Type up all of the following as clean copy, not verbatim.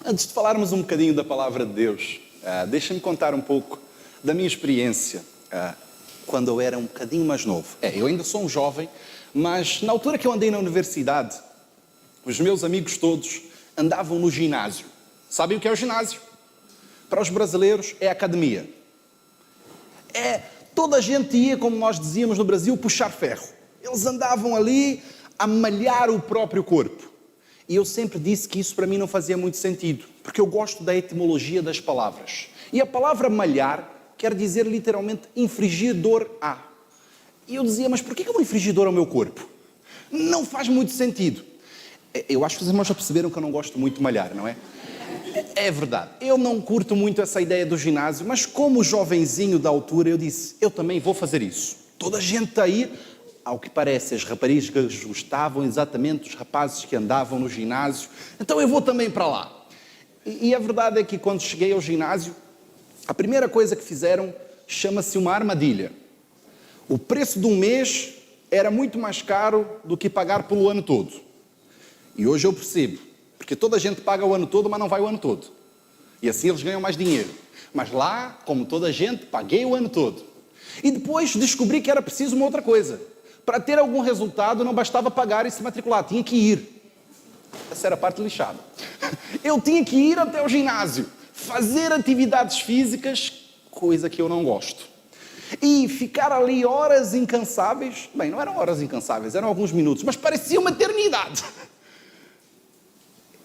Antes de falarmos um bocadinho da palavra de Deus, deixa-me contar um pouco da minha experiência quando eu era um bocadinho mais novo. Eu ainda sou um jovem, mas na altura que eu andei na universidade, os meus amigos todos andavam no ginásio. Sabem o que é o ginásio? Para os brasileiros é academia. Toda a gente ia, como nós dizíamos no Brasil, puxar ferro. Eles andavam ali a malhar o próprio corpo. E eu sempre disse que isso para mim não fazia muito sentido, porque eu gosto da etimologia das palavras. E a palavra malhar quer dizer literalmente infligir dor a. E eu dizia, mas porquê que eu vou infligir dor ao meu corpo? Não faz muito sentido. Eu acho que os irmãos já perceberam que eu não gosto muito de malhar, não é? É verdade, eu não curto muito essa ideia do ginásio, mas como jovenzinho da altura, eu disse, eu também vou fazer isso. Toda a gente aí, ao que parece, as raparigas gostavam exatamente dos rapazes que andavam no ginásio, então eu vou também para lá. E a verdade é que quando cheguei ao ginásio, a primeira coisa que fizeram chama-se uma armadilha. O preço de um mês era muito mais caro do que pagar pelo ano todo. E hoje eu percebo. Porque toda a gente paga o ano todo, mas não vai o ano todo. E assim eles ganham mais dinheiro. Mas lá, como toda a gente, paguei o ano todo. E depois descobri que era preciso uma outra coisa. Para ter algum resultado, não bastava pagar e se matricular, tinha que ir. Essa era a parte lixada. Eu tinha que ir até o ginásio, fazer atividades físicas, coisa que eu não gosto. E ficar ali horas incansáveis. Bem, não eram horas incansáveis, eram alguns minutos, mas parecia uma eternidade.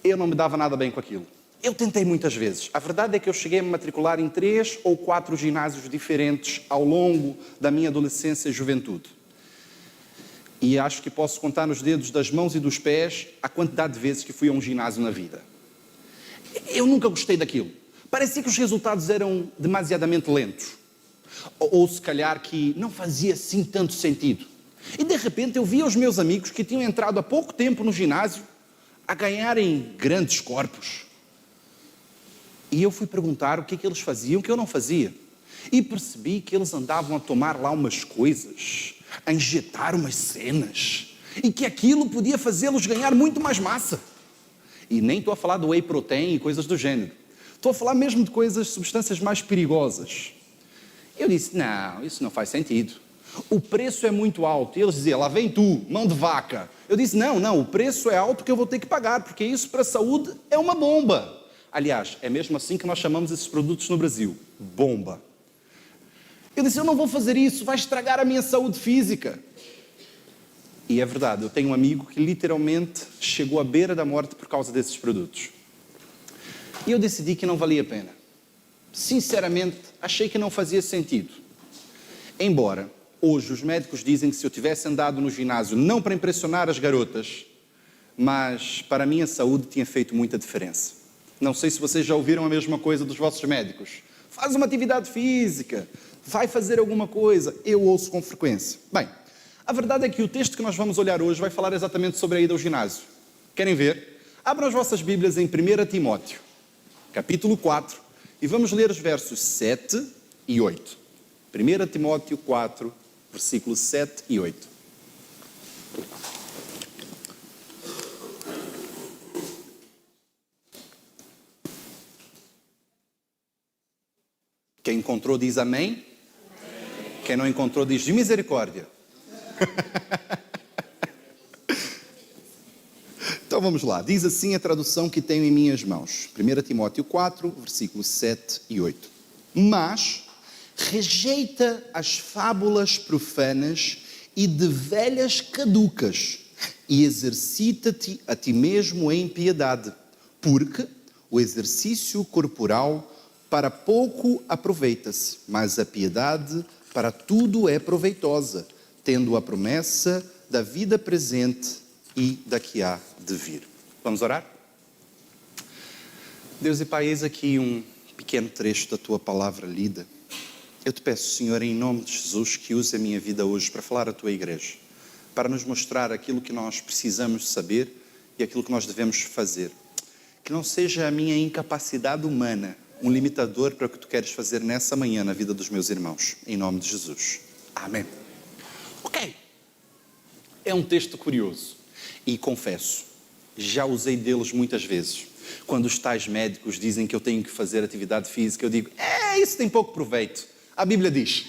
Eu não me dava nada bem com aquilo. Eu tentei muitas vezes. A verdade é que eu cheguei a me matricular em 3 ou 4 ginásios diferentes ao longo da minha adolescência e juventude. E acho que posso contar nos dedos das mãos e dos pés a quantidade de vezes que fui a um ginásio na vida. Eu nunca gostei daquilo. Parecia que os resultados eram demasiadamente lentos. Ou se calhar que não fazia assim tanto sentido. E de repente eu via os meus amigos que tinham entrado há pouco tempo no ginásio a ganharem grandes corpos. E eu fui perguntar o que é que eles faziam que eu não fazia. E percebi que eles andavam a tomar lá umas coisas, a injetar umas cenas, e que aquilo podia fazê-los ganhar muito mais massa. E nem estou a falar do whey protein e coisas do género. Estou a falar mesmo de coisas, substâncias mais perigosas. Eu disse, não, isso não faz sentido. O preço é muito alto. E eles diziam, lá vem tu, mão de vaca. Eu disse, não, o preço é alto que eu vou ter que pagar, porque isso para a saúde é uma bomba. Aliás, é mesmo assim que nós chamamos esses produtos no Brasil, bomba. Eu disse, eu não vou fazer isso, vai estragar a minha saúde física. E é verdade, eu tenho um amigo que literalmente chegou à beira da morte por causa desses produtos. E eu decidi que não valia a pena. Sinceramente, achei que não fazia sentido. Embora hoje os médicos dizem que se eu tivesse andado no ginásio, não para impressionar as garotas, mas para a minha saúde tinha feito muita diferença. Não sei se vocês já ouviram a mesma coisa dos vossos médicos. Faz uma atividade física, vai fazer alguma coisa. Eu ouço com frequência. Bem, a verdade é que o texto que nós vamos olhar hoje vai falar exatamente sobre a ida ao ginásio. Querem ver? Abram as vossas Bíblias em 1 Timóteo, capítulo 4, e vamos ler os versos 7 e 8. 1 Timóteo 4, versículos 7 e 8. Quem encontrou diz amém. Amém. Quem não encontrou diz de misericórdia. Então vamos lá. Diz assim a tradução que tenho em minhas mãos. 1 Timóteo 4, versículos 7 e 8. Mas rejeita as fábulas profanas e de velhas caducas e exercita-te a ti mesmo em piedade, porque o exercício corporal para pouco aproveita-se, mas a piedade para tudo é proveitosa, tendo a promessa da vida presente e da que há de vir. Vamos orar? Deus e Pai, eis aqui um pequeno trecho da Tua palavra lida. Eu te peço, Senhor, em nome de Jesus, que use a minha vida hoje para falar à Tua igreja, para nos mostrar aquilo que nós precisamos saber e aquilo que nós devemos fazer. Que não seja a minha incapacidade humana um limitador para o que Tu queres fazer nessa manhã na vida dos meus irmãos. Em nome de Jesus. Amém. Ok. É um texto curioso. E confesso, Já usei deles muitas vezes. Quando os tais médicos dizem que eu tenho que fazer atividade física, eu digo, isso tem pouco proveito. A Bíblia diz.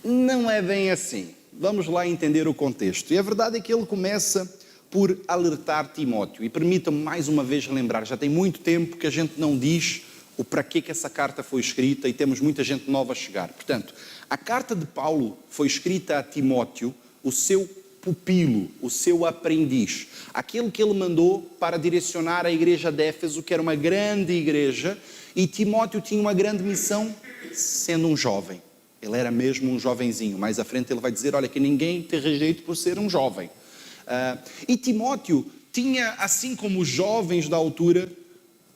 Não é bem assim. Vamos lá entender o contexto. E a verdade é que ele começa por alertar Timóteo. E permita-me mais uma vez relembrar, já tem muito tempo que a gente não diz o para que essa carta foi escrita e temos muita gente nova a chegar. Portanto, a carta de Paulo foi escrita a Timóteo, o seu pupilo, o seu aprendiz, aquele que ele mandou para direcionar a igreja de Éfeso, que era uma grande igreja, e Timóteo tinha uma grande missão, sendo um jovem. Ele era mesmo um jovenzinho. Mais à frente ele vai dizer, olha, que ninguém te rejeite por ser um jovem. E Timóteo tinha, assim como os jovens da altura,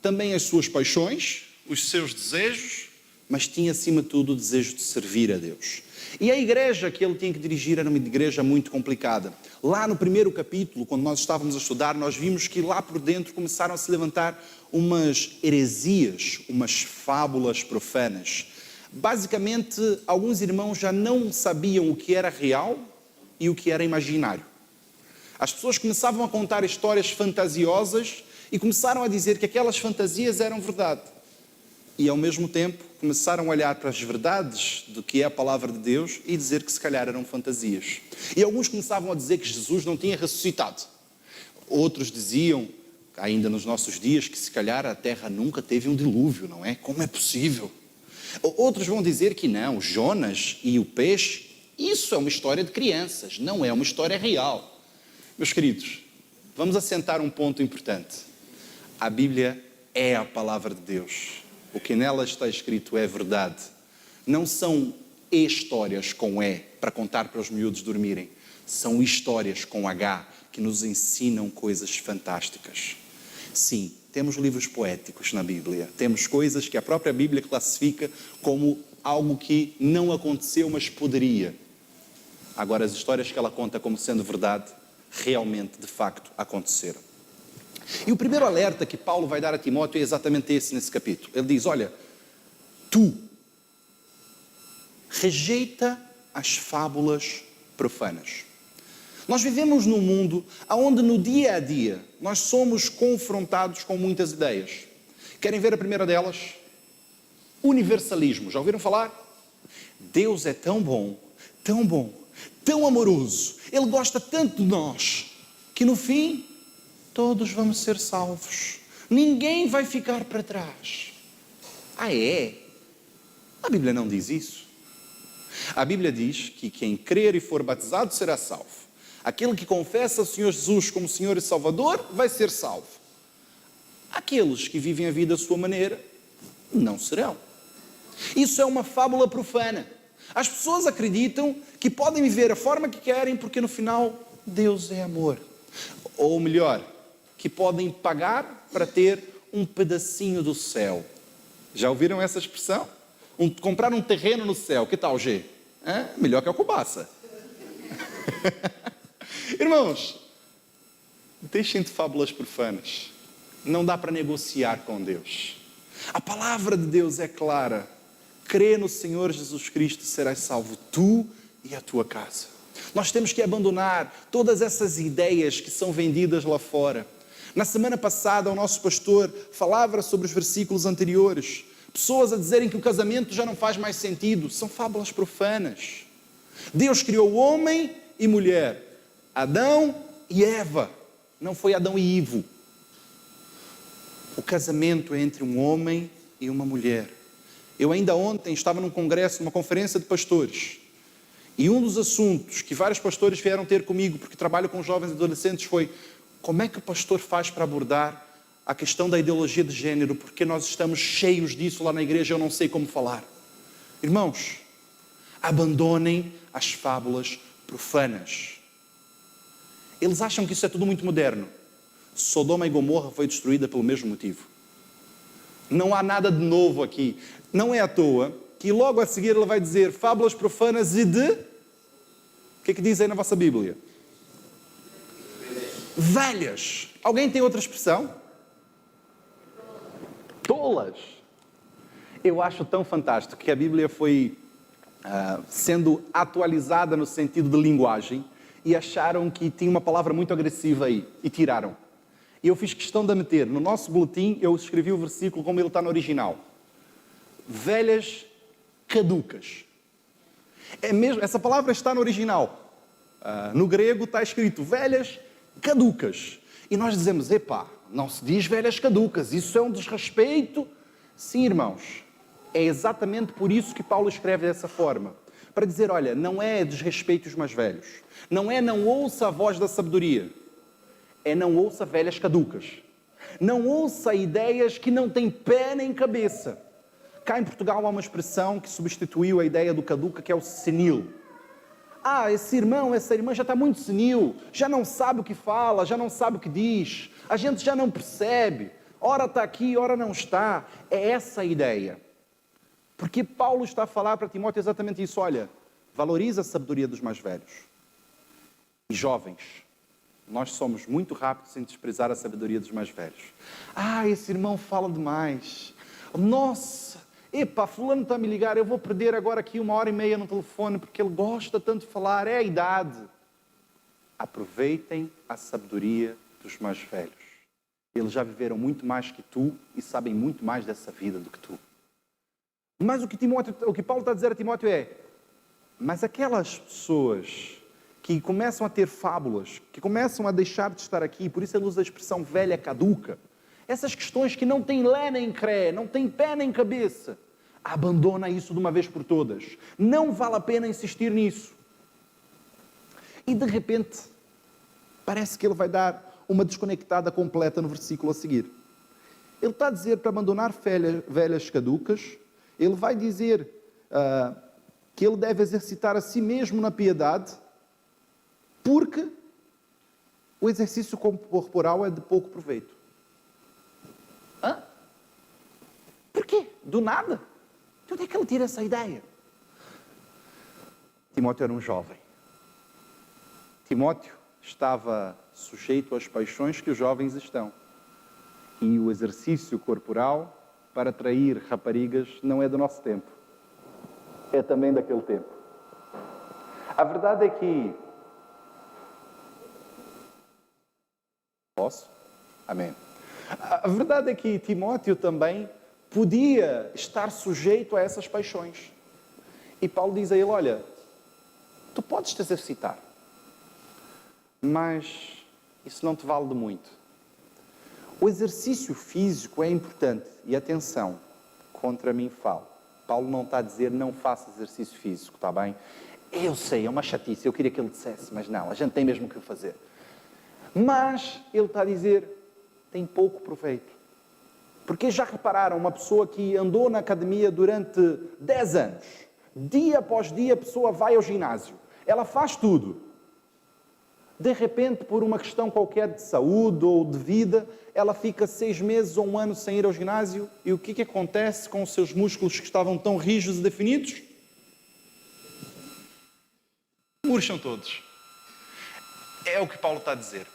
também as suas paixões, os seus desejos, mas tinha acima de tudo o desejo de servir a Deus. E a igreja que ele tinha que dirigir era uma igreja muito complicada. Lá no primeiro capítulo, quando nós estávamos a estudar, nós vimos que lá por dentro começaram a se levantar umas heresias, umas fábulas profanas. Basicamente, alguns irmãos já não sabiam o que era real e o que era imaginário. As pessoas começavam a contar histórias fantasiosas e começaram a dizer que aquelas fantasias eram verdade. E ao mesmo tempo começaram a olhar para as verdades do que é a palavra de Deus e dizer que se calhar eram fantasias. E alguns começavam a dizer que Jesus não tinha ressuscitado. Outros diziam, ainda nos nossos dias, que se calhar a terra nunca teve um dilúvio, não é? Como é possível? Outros vão dizer que não, Jonas e o peixe, isso é uma história de crianças, não é uma história real. Meus queridos, vamos assentar um ponto importante. A Bíblia é a palavra de Deus. O que nela está escrito é verdade. Não são histórias com E para contar para os miúdos dormirem. São histórias com H que nos ensinam coisas fantásticas. Sim, temos livros poéticos na Bíblia. Temos coisas que a própria Bíblia classifica como algo que não aconteceu, mas poderia. Agora, as histórias que ela conta como sendo verdade, realmente, de facto, aconteceram. E o primeiro alerta que Paulo vai dar a Timóteo é exatamente esse nesse capítulo. Ele diz, olha, tu rejeita as fábulas profanas. Nós vivemos num mundo onde no dia a dia nós somos confrontados com muitas ideias. Querem ver a primeira delas? Universalismo. Já ouviram falar? Deus é tão bom, tão amoroso. Ele gosta tanto de nós que no fim todos vamos ser salvos. Ninguém vai ficar para trás. Ah, é? A Bíblia não diz isso. A Bíblia diz que quem crer e for batizado será salvo. Aquele que confessa o Senhor Jesus como Senhor e Salvador vai ser salvo. Aqueles que vivem a vida à sua maneira não serão. Isso é uma fábula profana. As pessoas acreditam que podem viver a forma que querem porque no final Deus é amor. Ou melhor, que podem pagar para ter um pedacinho do céu. Já ouviram essa expressão? Comprar um terreno no céu. Que tal, G? Melhor que a cobaça. Irmãos, deixem de fábulas profanas. Não dá para negociar com Deus. A palavra de Deus é clara. Crê no Senhor Jesus Cristo e serás salvo tu e a tua casa. Nós temos que abandonar todas essas ideias que são vendidas lá fora. Na semana passada, o nosso pastor falava sobre os versículos anteriores. Pessoas a dizerem que o casamento já não faz mais sentido. São fábulas profanas. Deus criou homem e mulher. Adão e Eva. Não foi Adão e Ivo. O casamento é entre um homem e uma mulher. Eu ainda ontem estava num congresso, numa conferência de pastores. E um dos assuntos que vários pastores vieram ter comigo, porque trabalho com jovens e adolescentes, foi como é que o pastor faz para abordar a questão da ideologia de género, porque nós estamos cheios disso lá na igreja, eu não sei como falar. Irmãos, abandonem as fábulas profanas. Eles acham que isso é tudo muito moderno. Sodoma e Gomorra foi destruída pelo mesmo motivo. Não há nada de novo aqui. Não é à toa que logo a seguir ele vai dizer fábulas profanas e de... O que é que diz aí na vossa Bíblia? Velhas. Alguém tem outra expressão? Tolas. Eu acho tão fantástico que a Bíblia foi sendo atualizada no sentido de linguagem e acharam que tinha uma palavra muito agressiva aí e tiraram. E eu fiz questão de a meter. No nosso boletim eu escrevi o versículo como ele está no original. Velhas caducas. É mesmo, essa palavra está no original. No grego está escrito velhas caducas. E nós dizemos, epá, não se diz velhas caducas, isso é um desrespeito. Sim, irmãos, é exatamente por isso que Paulo escreve dessa forma. Para dizer, olha, não é desrespeito os mais velhos. Não é não ouça a voz da sabedoria. É não ouça velhas caducas. Não ouça ideias que não têm pé nem cabeça. Cá em Portugal há uma expressão que substituiu a ideia do caduca, que é o senil. Esse irmão, essa irmã já está muito senil, já não sabe o que fala, já não sabe o que diz, a gente já não percebe, ora está aqui, ora não está. É essa a ideia. Porque Paulo está a falar para Timóteo exatamente isso, olha, valoriza a sabedoria dos mais velhos. E jovens, nós somos muito rápidos em desprezar a sabedoria dos mais velhos. Esse irmão fala demais. Nossa, fulano está a me ligar, eu vou perder agora aqui 1h30 no telefone, porque ele gosta tanto de falar, é a idade. Aproveitem a sabedoria dos mais velhos. Eles já viveram muito mais que tu e sabem muito mais dessa vida do que tu. Mas o que Paulo está a dizer a Timóteo é, mas aquelas pessoas que começam a ter fábulas, que começam a deixar de estar aqui, por isso ele usa a expressão velha caduca, essas questões que não têm lé nem cré, não têm pé nem cabeça, abandona isso de uma vez por todas. Não vale a pena insistir nisso. E de repente, parece que ele vai dar uma desconectada completa no versículo a seguir. Ele está a dizer para abandonar velhas caducas, ele vai dizer que ele deve exercitar a si mesmo na piedade, porque o exercício corporal é de pouco proveito. Por quê? Do nada? De onde é que ele tira essa ideia? Timóteo era um jovem. Timóteo estava sujeito às paixões que os jovens estão. E o exercício corporal para atrair raparigas não é do nosso tempo. É também daquele tempo. A verdade é que... Posso? Amém. A verdade é que Timóteo também podia estar sujeito a essas paixões. E Paulo diz a ele, olha, tu podes te exercitar, mas isso não te vale de muito. O exercício físico é importante. E atenção, contra mim falo. Paulo não está a dizer não faça exercício físico, está bem? Eu sei, é uma chatice, eu queria que ele dissesse, mas não, a gente tem mesmo que o fazer. Mas ele está a dizer, tem pouco proveito. Porque já repararam, uma pessoa que andou na academia durante 10 anos, dia após dia a pessoa vai ao ginásio, ela faz tudo. De repente, por uma questão qualquer de saúde ou de vida, ela fica 6 meses ou 1 ano sem ir ao ginásio. E o que acontece com os seus músculos que estavam tão rígidos e definidos? Murcham todos. É o que Paulo está a dizer.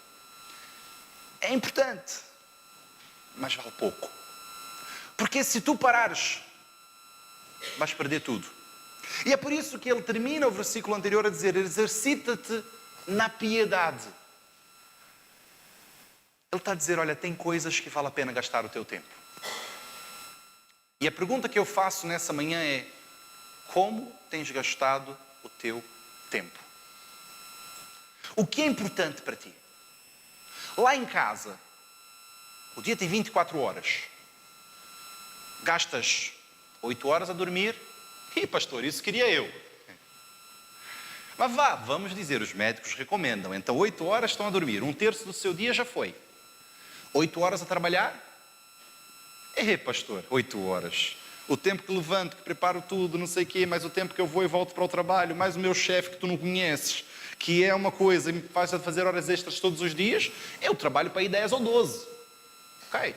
É importante, mas vale pouco. Porque se tu parares, vais perder tudo. E é por isso que ele termina o versículo anterior a dizer, exercita-te na piedade. Ele está a dizer, olha, tem coisas que vale a pena gastar o teu tempo. E a pergunta que eu faço nessa manhã é, como tens gastado o teu tempo? O que é importante para ti? Lá em casa, o dia tem 24 horas. Gastas 8 horas a dormir. Ih, pastor, isso queria eu. Mas vamos dizer, os médicos recomendam. Então 8 horas estão a dormir. 1/3 do seu dia já foi. 8 horas a trabalhar? Pastor, 8 horas. O tempo que levanto, que preparo tudo, não sei o quê, mais o tempo que eu vou e volto para o trabalho, mais o meu chefe que tu não conheces, que é uma coisa e me faz fazer horas extras todos os dias, eu trabalho para aí 10 ou 12. Ok?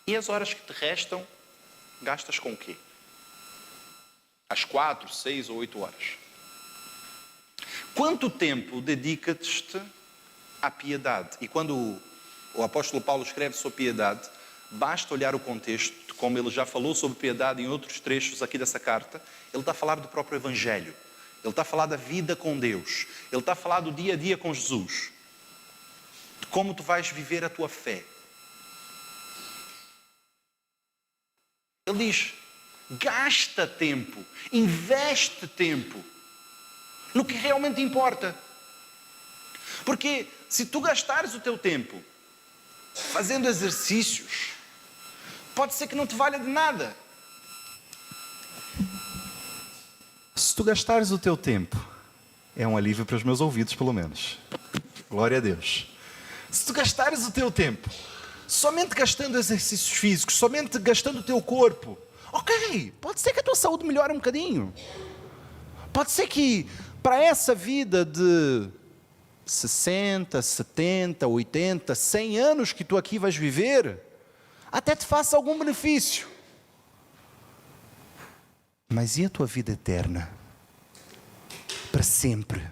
E as horas que te restam, gastas com o quê? Às 4, 6 ou 8 horas. Quanto tempo dedicas-te à piedade? E quando o apóstolo Paulo escreve sobre piedade, basta olhar o contexto, como ele já falou sobre piedade em outros trechos aqui dessa carta, ele está a falar do próprio Evangelho. Ele está a falar da vida com Deus. Ele está a falar do dia a dia com Jesus. De como tu vais viver a tua fé. Ele diz, gasta tempo, investe tempo no que realmente importa. Porque se tu gastares o teu tempo fazendo exercícios, pode ser que não te valha de nada. Se tu gastares o teu tempo, é um alívio para os meus ouvidos, pelo menos. Glória a Deus. Se tu gastares o teu tempo somente gastando exercícios físicos, somente gastando o teu corpo, ok, pode ser que a tua saúde melhore um bocadinho. Pode ser que para essa vida de 60, 70, 80, 100 anos que tu aqui vais viver, até te faça algum benefício. Mas e a tua vida eterna? Para sempre?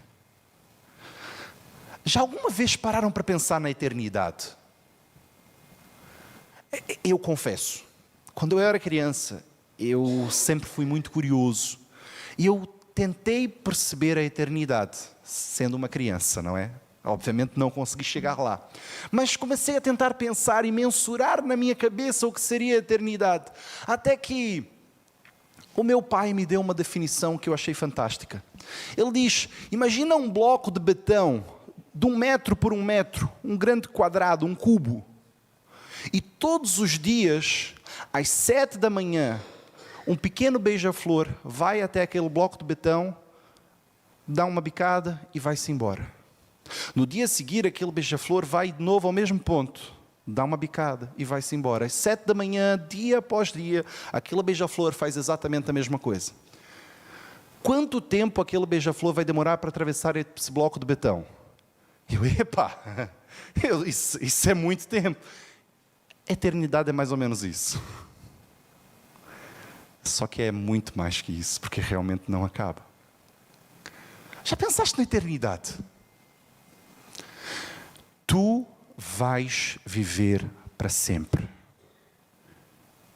Já alguma vez pararam para pensar na eternidade? Eu confesso, quando eu era criança, eu sempre fui muito curioso. E eu tentei perceber a eternidade, sendo uma criança, não é? Obviamente não consegui chegar lá. Mas comecei a tentar pensar e mensurar na minha cabeça o que seria a eternidade. Até que o meu pai me deu uma definição que eu achei fantástica. Ele diz, imagina um bloco de betão de 1 metro por 1 metro, um grande quadrado, um cubo. E todos os dias, às 7 da manhã, um pequeno beija-flor vai até aquele bloco de betão, dá uma bicada e vai-se embora. No dia a seguir, aquele beija-flor vai de novo ao mesmo ponto, dá uma bicada e vai-se embora. Às 7 da manhã, dia após dia, aquele beija-flor faz exatamente a mesma coisa. Quanto tempo aquele beija-flor vai demorar para atravessar esse bloco de betão? Isso é muito tempo. Eternidade é mais ou menos isso. Só que é muito mais que isso, porque realmente não acaba. Já pensaste na eternidade? Tu vais viver para sempre.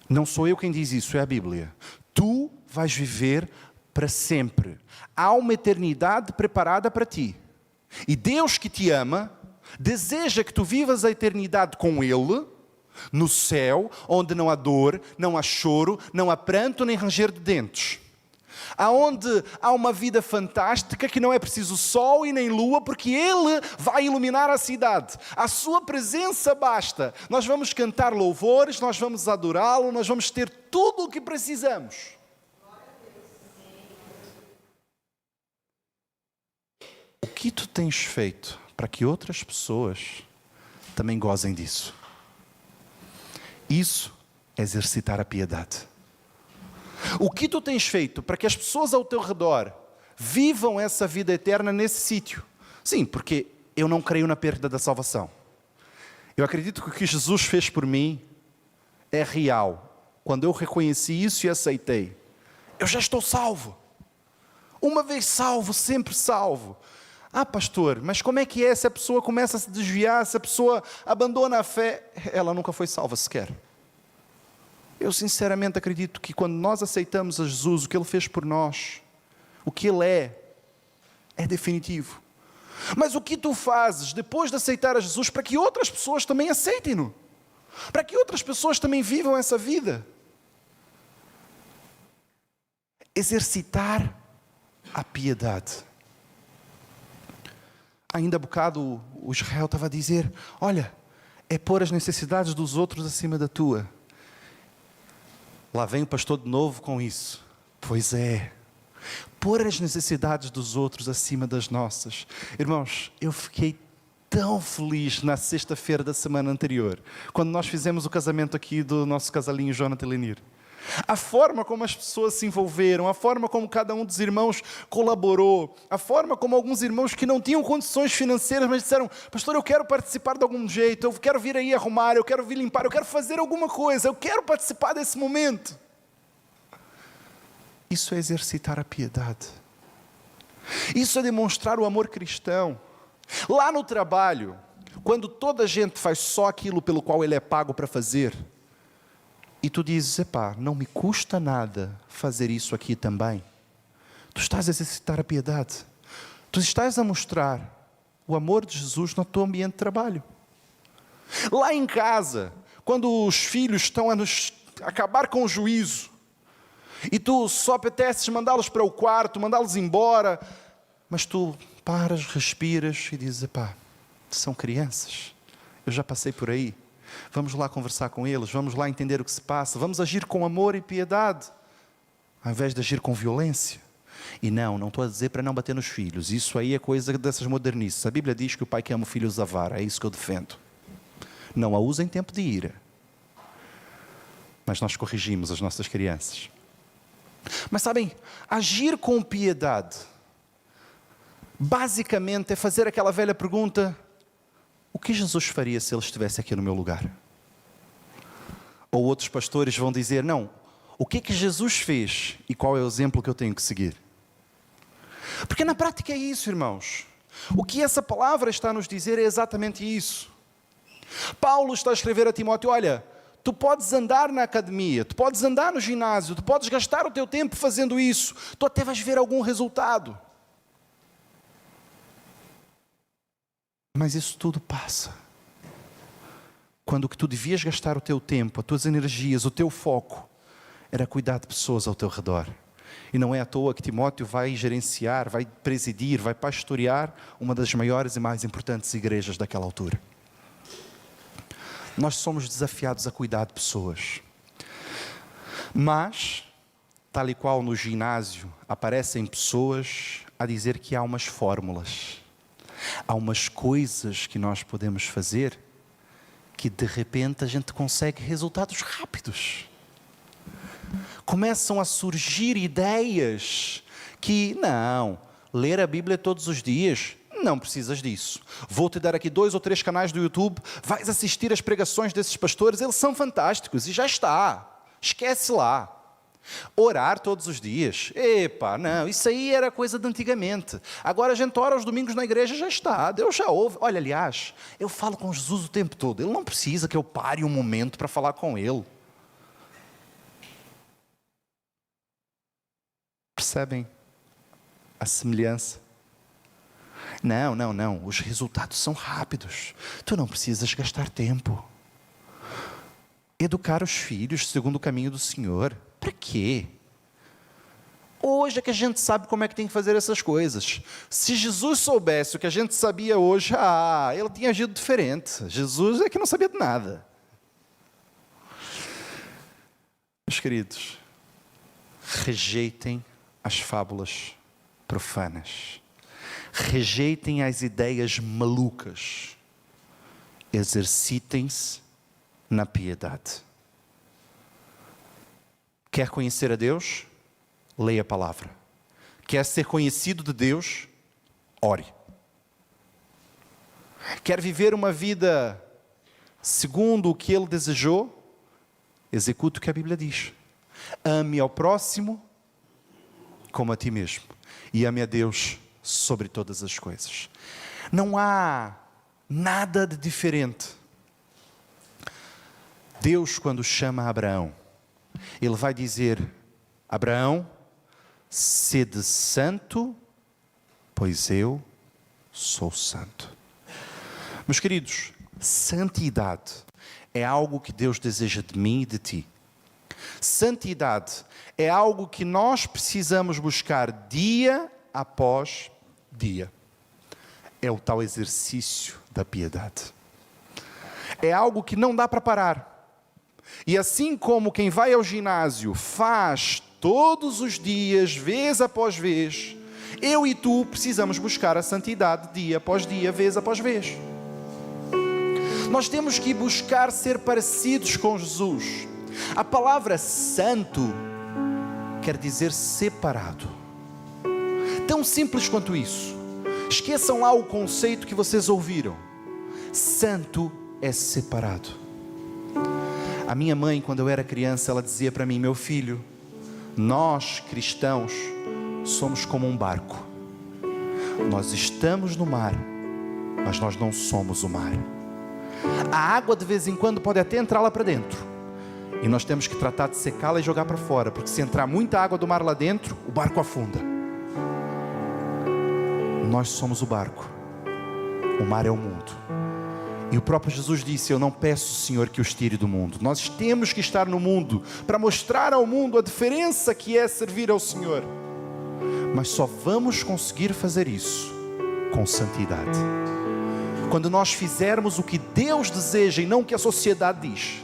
Não sou eu quem diz isso, é a Bíblia. Tu vais viver para sempre. Há uma eternidade preparada para ti. E Deus que te ama, deseja que tu vivas a eternidade com Ele, no céu, onde não há dor, não há choro, não há pranto, nem ranger de dentes. Aonde há uma vida fantástica que não é preciso sol e nem lua, porque Ele vai iluminar a cidade. A sua presença basta. Nós vamos cantar louvores, nós vamos adorá-lo, nós vamos ter tudo o que precisamos. O que tu tens feito para que outras pessoas também gozem disso? Isso é exercitar a piedade. O que tu tens feito para que as pessoas ao teu redor vivam essa vida eterna nesse sítio? Sim, porque eu não creio na perda da salvação. Eu acredito que o que Jesus fez por mim é real. Quando eu reconheci isso e aceitei, eu já estou salvo. Uma vez salvo, sempre salvo. Ah, pastor, mas como é que é se a pessoa começa a se desviar, se a pessoa abandona a fé? Ela nunca foi salva sequer. Eu sinceramente acredito que quando nós aceitamos a Jesus, o que Ele fez por nós, o que Ele é definitivo. Mas o que tu fazes depois de aceitar a Jesus para que outras pessoas também aceitem-no? Para que outras pessoas também vivam essa vida? Exercitar a piedade. Ainda há bocado o Israel estava a dizer, olha, é pôr as necessidades dos outros acima da tua. Lá vem o pastor de novo com isso. Pois é, pôr as necessidades dos outros acima das nossas. Irmãos, eu fiquei tão feliz na sexta-feira da semana anterior, quando nós fizemos o casamento aqui do nosso casalinho Jonathan e Lenir. A forma como as pessoas se envolveram, a forma como cada um dos irmãos colaborou, a forma como alguns irmãos que não tinham condições financeiras, mas disseram, pastor, eu quero participar de algum jeito, eu quero vir aí arrumar, eu quero vir limpar, eu quero fazer alguma coisa, eu quero participar desse momento. Isso é exercitar a piedade. Isso é demonstrar o amor cristão. Lá no trabalho, quando toda a gente faz só aquilo pelo qual ele é pago para fazer, e tu dizes, epá, não me custa nada fazer isso aqui também. Tu estás a exercitar a piedade. Tu estás a mostrar o amor de Jesus no teu ambiente de trabalho. Lá em casa, quando os filhos estão a acabar com o juízo, e tu só apeteces mandá-los para o quarto, mandá-los embora, mas tu paras, respiras e dizes: epá, são crianças, eu já passei por aí, vamos lá conversar com eles, vamos lá entender o que se passa, vamos agir com amor e piedade, ao invés de agir com violência. E não estou a dizer para não bater nos filhos, isso aí é coisa dessas modernices. A Bíblia diz que o pai que ama o filho usa a vara, é isso que eu defendo. Não a usa em tempo de ira, mas nós corrigimos as nossas crianças. Mas sabem, agir com piedade, basicamente é fazer aquela velha pergunta: o que Jesus faria se ele estivesse aqui no meu lugar? Ou outros pastores vão dizer: não, o que é que Jesus fez e qual é o exemplo que eu tenho que seguir? Porque na prática é isso, irmãos. O que essa palavra está a nos dizer é exatamente isso. Paulo está a escrever a Timóteo: olha, tu podes andar na academia, tu podes andar no ginásio, tu podes gastar o teu tempo fazendo isso, tu até vais ver algum resultado. Mas isso tudo passa. Quando o que tu devias gastar o teu tempo, as tuas energias, o teu foco, era cuidar de pessoas ao teu redor. E não é à toa que Timóteo vai gerenciar, vai presidir, vai pastorear uma das maiores e mais importantes igrejas daquela altura. Nós somos desafiados a cuidar de pessoas. Mas, tal e qual no ginásio, aparecem pessoas a dizer que há umas fórmulas. Há umas coisas que nós podemos fazer que de repente a gente consegue resultados rápidos. Começam a surgir ideias que, não, ler a Bíblia todos os dias, não precisas disso. Vou-te dar aqui 2 ou 3 canais do YouTube, vais assistir às pregações desses pastores, eles são fantásticos, e já está. Esquece lá. Orar todos os dias, epá, não, isso aí era coisa de antigamente. Agora a gente ora aos domingos na igreja, já está, Deus já ouve. Olha, aliás, eu falo com Jesus o tempo todo, Ele não precisa que eu pare um momento para falar com Ele. Percebem a semelhança? Não, os resultados são rápidos, tu não precisas gastar tempo. Educar os filhos segundo o caminho do Senhor, para quê? Hoje é que a gente sabe como é que tem que fazer essas coisas. Se Jesus soubesse o que a gente sabia hoje, Ele tinha agido diferente. Jesus é que não sabia de nada. Meus queridos, rejeitem as fábulas profanas. Rejeitem as ideias malucas. Exercitem-se na piedade. Quer conhecer a Deus? Leia a palavra. Quer ser conhecido de Deus? Ore. Quer viver uma vida segundo o que Ele desejou? Execute o que a Bíblia diz. Ame ao próximo como a ti mesmo. E ame a Deus sobre todas as coisas. Não há nada de diferente. Deus, quando chama Abraão, Ele vai dizer: Abraão, sede santo, pois eu sou santo. Meus queridos, santidade é algo que Deus deseja de mim e de ti. Santidade é algo que nós precisamos buscar dia após dia. É o tal exercício da piedade. É algo que não dá para parar. E assim como quem vai ao ginásio faz todos os dias, vez após vez, eu e tu precisamos buscar a santidade dia após dia, vez após vez. Nós temos que buscar ser parecidos com Jesus. A palavra santo quer dizer separado. Tão simples quanto isso. Esqueçam lá o conceito que vocês ouviram. Santo é separado. A minha mãe, quando eu era criança, ela dizia para mim: meu filho, nós cristãos somos como um barco. Nós estamos no mar, mas nós não somos o mar. A água de vez em quando pode até entrar lá para dentro, e nós temos que tratar de secá-la e jogar para fora, porque se entrar muita água do mar lá dentro, o barco afunda. Nós somos o barco, o mar é o mundo. E o próprio Jesus disse: eu não peço, Senhor, que os tire do mundo. Nós temos que estar no mundo para mostrar ao mundo a diferença que é servir ao Senhor. Mas só vamos conseguir fazer isso com santidade. Quando nós fizermos o que Deus deseja e não o que a sociedade diz.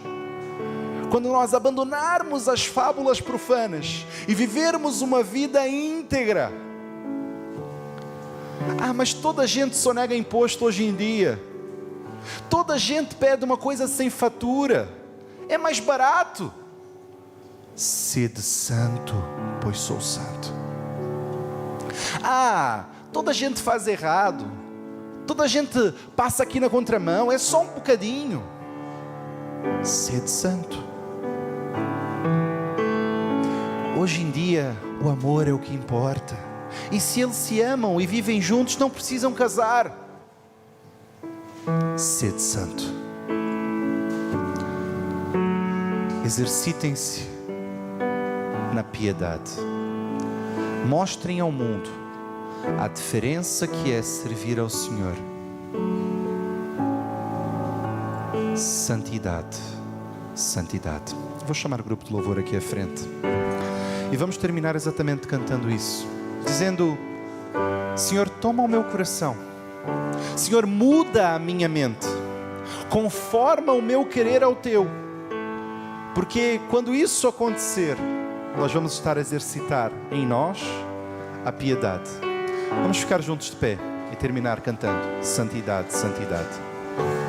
Quando nós abandonarmos as fábulas profanas e vivermos uma vida íntegra. Mas toda a gente sonega imposto hoje em dia. Toda a gente pede uma coisa sem fatura. É mais barato. Sede santo, pois sou santo. Toda a gente faz errado. Toda a gente passa aqui na contramão. É só um bocadinho. Sede santo. Hoje em dia, o amor é o que importa. E se eles se amam e vivem juntos, não precisam casar. Sede santo. Exercitem-se na piedade. Mostrem ao mundo a diferença que é servir ao Senhor. Santidade. Santidade. Vou chamar o grupo de louvor aqui à frente. E vamos terminar exatamente cantando isso. Dizendo: Senhor, toma o meu coração. Senhor, muda a minha mente. Conforma o meu querer ao teu. Porque quando isso acontecer, nós vamos estar a exercitar em nós a piedade. Vamos ficar juntos de pé e terminar cantando: Santidade, santidade.